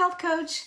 Health Coach.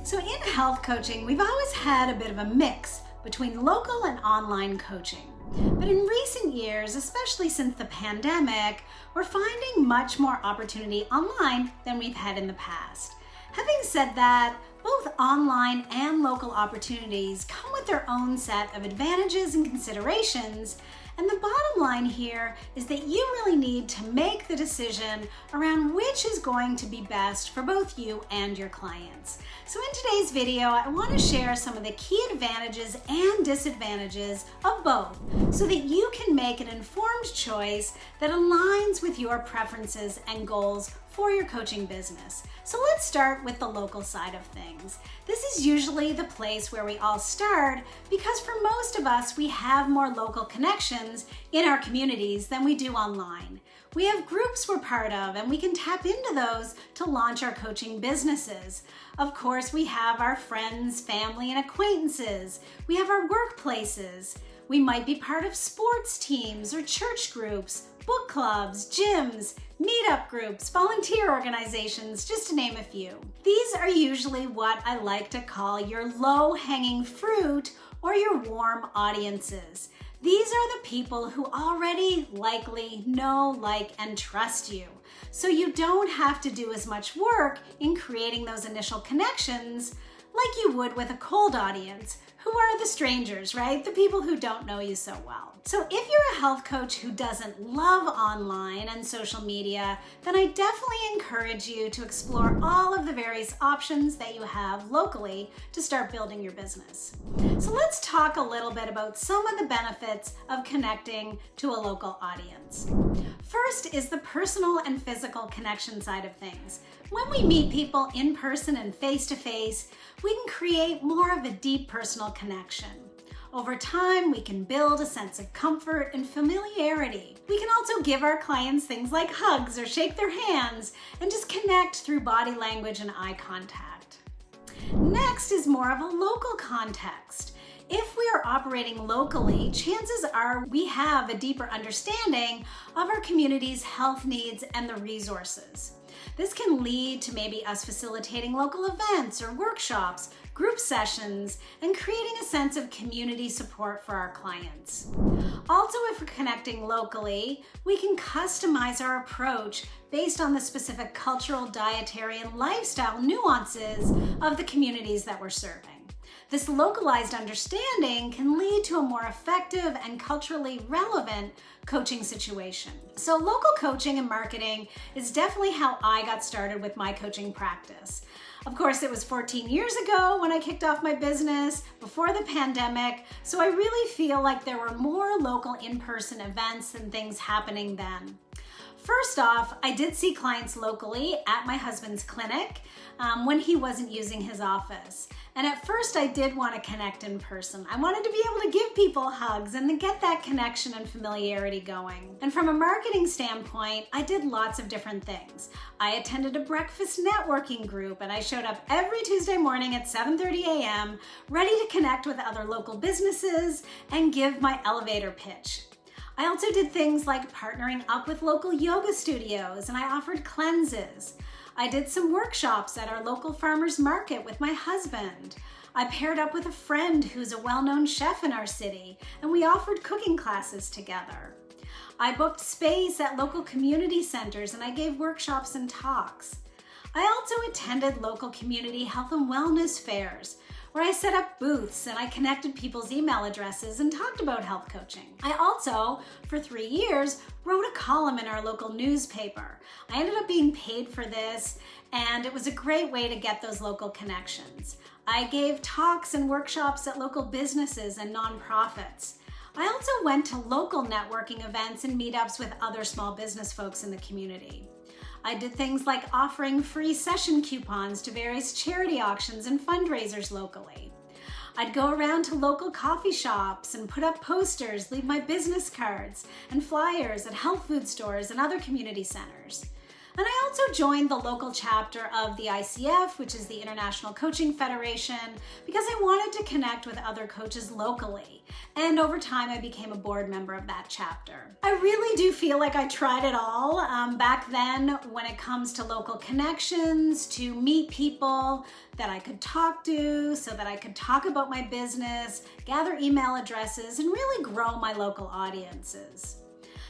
So in health coaching, we've always had a bit of a mix between local and online coaching. But in recent years, especially since the pandemic, we're finding much more opportunity online than we've had in the past. Having said that, both online and local opportunities come with their own set of advantages and considerations, and the bottom line here is that you really need to make the decision around which is going to be best for both you and your clients. So in today's video, I want to share some of the key advantages and disadvantages of both so that you can make an informed choice that aligns with your preferences and goals for your coaching business. So let's start with the local side of things. This is usually the place where we all start because for most of us, we have more local connections in our communities than we do online. We have groups we're part of and we can tap into those to launch our coaching businesses. Of course, we have our friends, family, and acquaintances. We have our workplaces. We might be part of sports teams or church groups, book clubs, gyms, meetup groups, volunteer organizations, just to name a few. These are usually what I like to call your low-hanging fruit or your warm audiences. These are the people who already likely know, like, and trust you. So you don't have to do as much work in creating those initial connections like you would with a cold audience, who are the strangers, right? The people who don't know you so well. So if you're a health coach who doesn't love online and social media, then I definitely encourage you to explore all of the various options that you have locally to start building your business. So let's talk a little bit about some of the benefits of connecting to a local audience. First is the personal and physical connection side of things. When we meet people in person and face-to-face, we can create more of a deep personal connection. Over time, we can build a sense of comfort and familiarity. We can also give our clients things like hugs or shake their hands and just connect through body language and eye contact. Next is more of a local context. If we are operating locally, chances are we have a deeper understanding of our community's health needs and the resources. This can lead to maybe us facilitating local events or workshops, group sessions, and creating a sense of community support for our clients. Also, if we're connecting locally, we can customize our approach based on the specific cultural, dietary, and lifestyle nuances of the communities that we're serving. This localized understanding can lead to a more effective and culturally relevant coaching situation. So local coaching and marketing is definitely how I got started with my coaching practice. Of course, it was 14 years ago when I kicked off my business before the pandemic, so I really feel like there were more local in-person events and things happening then. First off, I did see clients locally at my husband's clinic when he wasn't using his office. And at first I did want to connect in person. I wanted to be able to give people hugs and to get that connection and familiarity going. And from a marketing standpoint, I did lots of different things. I attended a breakfast networking group and I showed up every Tuesday morning at 7:30 a.m. ready to connect with other local businesses and give my elevator pitch. I also did things like partnering up with local yoga studios and I offered cleanses. I did some workshops at our local farmers market with my husband. I paired up with a friend who's a well-known chef in our city and we offered cooking classes together. I booked space at local community centers and I gave workshops and talks. I also attended local community health and wellness fairs where I set up booths and I connected people's email addresses and talked about health coaching. I also, for 3 years, wrote a column in our local newspaper. I ended up being paid for this, and it was a great way to get those local connections. I gave talks and workshops at local businesses and nonprofits. I also went to local networking events and meetups with other small business folks in the community. I did things like offering free session coupons to various charity auctions and fundraisers locally. I'd go around to local coffee shops and put up posters, leave my business cards and flyers at health food stores and other community centers. And I also joined the local chapter of the ICF, which is the International Coaching Federation, because I wanted to connect with other coaches locally. And over time, I became a board member of that chapter. I really do feel like I tried it all back then when it comes to local connections, to meet people that I could talk to so that I could talk about my business, gather email addresses, and really grow my local audiences.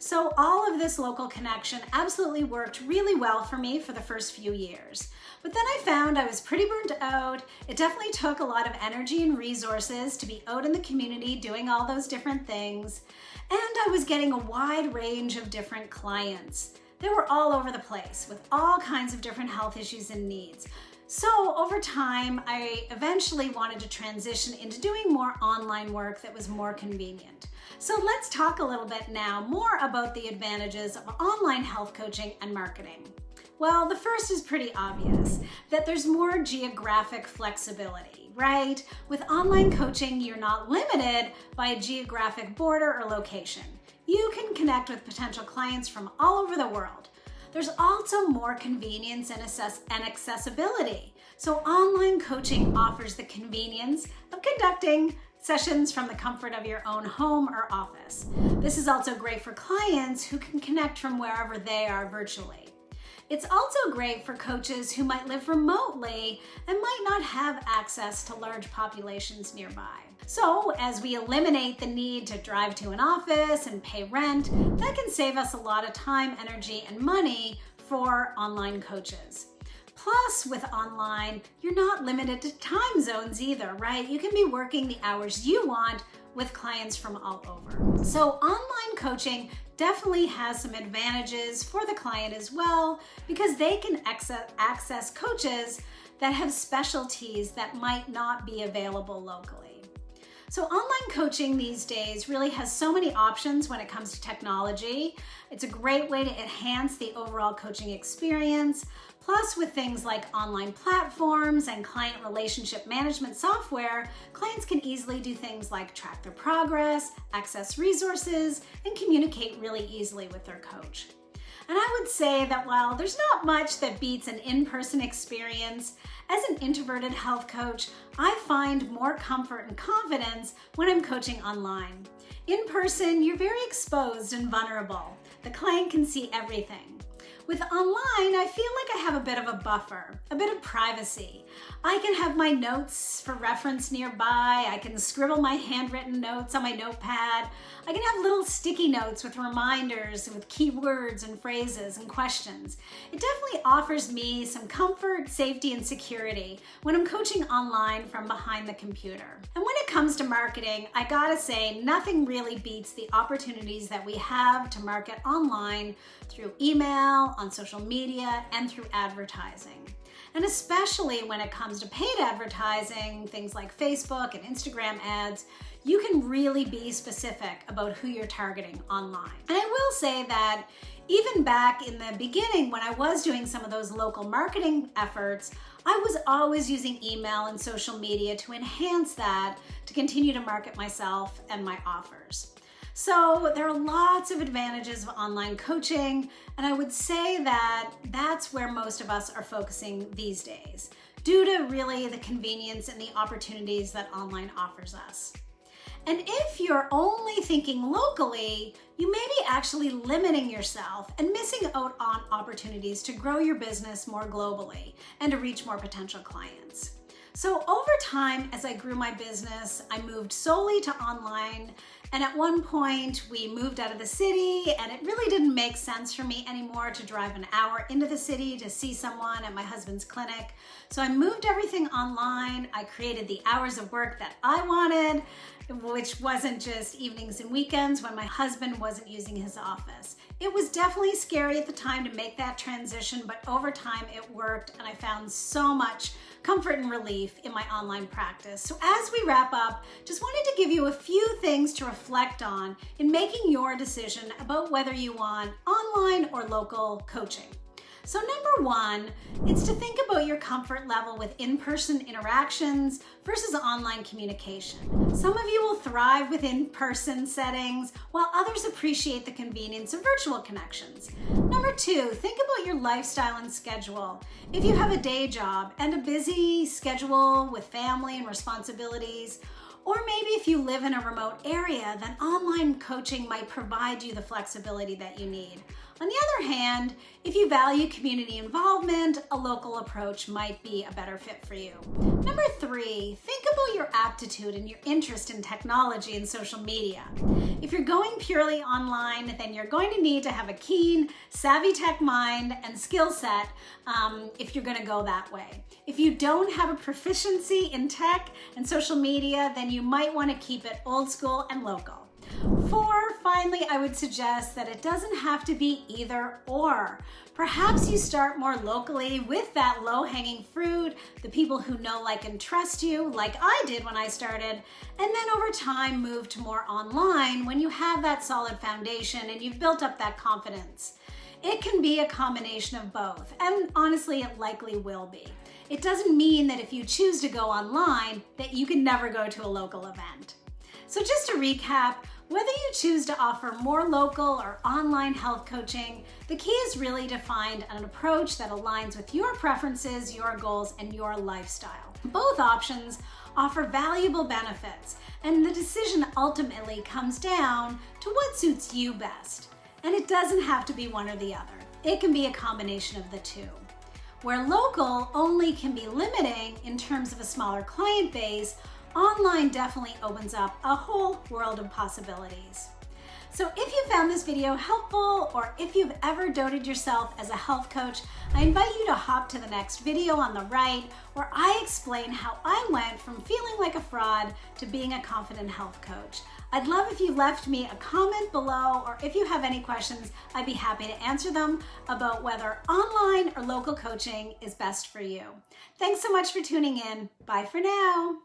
So all of this local connection absolutely worked really well for me for the first few years. But then I found I was pretty burnt out. It definitely took a lot of energy and resources to be out in the community doing all those different things. And I was getting a wide range of different clients. They were all over the place with all kinds of different health issues and needs. So over time, I eventually wanted to transition into doing more online work that was more convenient. So let's talk a little bit now more about the advantages of online health coaching and marketing. Well, the first is pretty obvious, that there's more geographic flexibility, right? With online coaching, you're not limited by a geographic border or location. You can connect with potential clients from all over the world. There's also more convenience and accessibility. So online coaching offers the convenience of conducting sessions from the comfort of your own home or office. This is also great for clients who can connect from wherever they are virtually. It's also great for coaches who might live remotely and might not have access to large populations nearby. So as we eliminate the need to drive to an office and pay rent, that can save us a lot of time, energy, and money for online coaches. Plus, with online, you're not limited to time zones either, right? You can be working the hours you want with clients from all over. So online coaching definitely has some advantages for the client as well, because they can access coaches that have specialties that might not be available locally. So online coaching these days really has so many options when it comes to technology. It's a great way to enhance the overall coaching experience. Plus, with things like online platforms and client relationship management software, clients can easily do things like track their progress, access resources, and communicate really easily with their coach. And I would say that while there's not much that beats an in-person experience, as an introverted health coach, I find more comfort and confidence when I'm coaching online. In person, you're very exposed and vulnerable. The client can see everything. With online, I feel like I have a bit of a buffer, a bit of privacy. I can have my notes for reference nearby. I can scribble my handwritten notes on my notepad. I can have little sticky notes with reminders and with keywords and phrases and questions. It definitely offers me some comfort, safety, and security when I'm coaching online from behind the computer. And when it comes to marketing, I gotta say, nothing really beats the opportunities that we have to market online through email, on social media, and through advertising. And especially when it comes to paid advertising, things like Facebook and Instagram ads, you can really be specific about who you're targeting online. And I will say that even back in the beginning when I was doing some of those local marketing efforts, I was always using email and social media to enhance that, to continue to market myself and my offers. So there are lots of advantages of online coaching, and I would say that that's where most of us are focusing these days, due to really the convenience and the opportunities that online offers us. And if you're only thinking locally, you may be actually limiting yourself and missing out on opportunities to grow your business more globally and to reach more potential clients. So over time, as I grew my business, I moved solely to online. And at one point we moved out of the city and it really didn't make sense for me anymore to drive an hour into the city to see someone at my husband's clinic. So I moved everything online. I created the hours of work that I wanted, which wasn't just evenings and weekends when my husband wasn't using his office. It was definitely scary at the time to make that transition, but over time it worked and I found so much comfort and relief in my online practice. So as we wrap up, just wanted to give you a few things to reflect on in making your decision about whether you want online or local coaching. So number one, it's to think about your comfort level with in-person interactions versus online communication. Some of you will thrive with in-person settings, while others appreciate the convenience of virtual connections. Number two, think about your lifestyle and schedule. If you have a day job and a busy schedule with family and responsibilities, or maybe if you live in a remote area, then online coaching might provide you the flexibility that you need. On the other hand, if you value community involvement, a local approach might be a better fit for you. Number three, think about your aptitude and your interest in technology and social media. If you're going purely online, then you're going to need to have a keen, savvy tech mind and skill set if you're going to go that way. If you don't have a proficiency in tech and social media, then you might want to keep it old school and local. Four, finally, I would suggest that it doesn't have to be either or. Perhaps you start more locally with that low-hanging fruit, the people who know, like, and trust you, like I did when I started, and then over time move to more online when you have that solid foundation and you've built up that confidence. It can be a combination of both, and honestly, it likely will be. It doesn't mean that if you choose to go online, that you can never go to a local event. So just to recap, whether you choose to offer more local or online health coaching, the key is really to find an approach that aligns with your preferences, your goals, and your lifestyle. Both options offer valuable benefits, and the decision ultimately comes down to what suits you best. And it doesn't have to be one or the other. It can be a combination of the two. Where local only can be limiting in terms of a smaller client base, online definitely opens up a whole world of possibilities. So if you found this video helpful, or if you've ever doted yourself as a health coach, I invite you to hop to the next video on the right, where I explain how I went from feeling like a fraud to being a confident health coach. I'd love if you left me a comment below, or if you have any questions, I'd be happy to answer them about whether online or local coaching is best for you. Thanks so much for tuning in. Bye for now.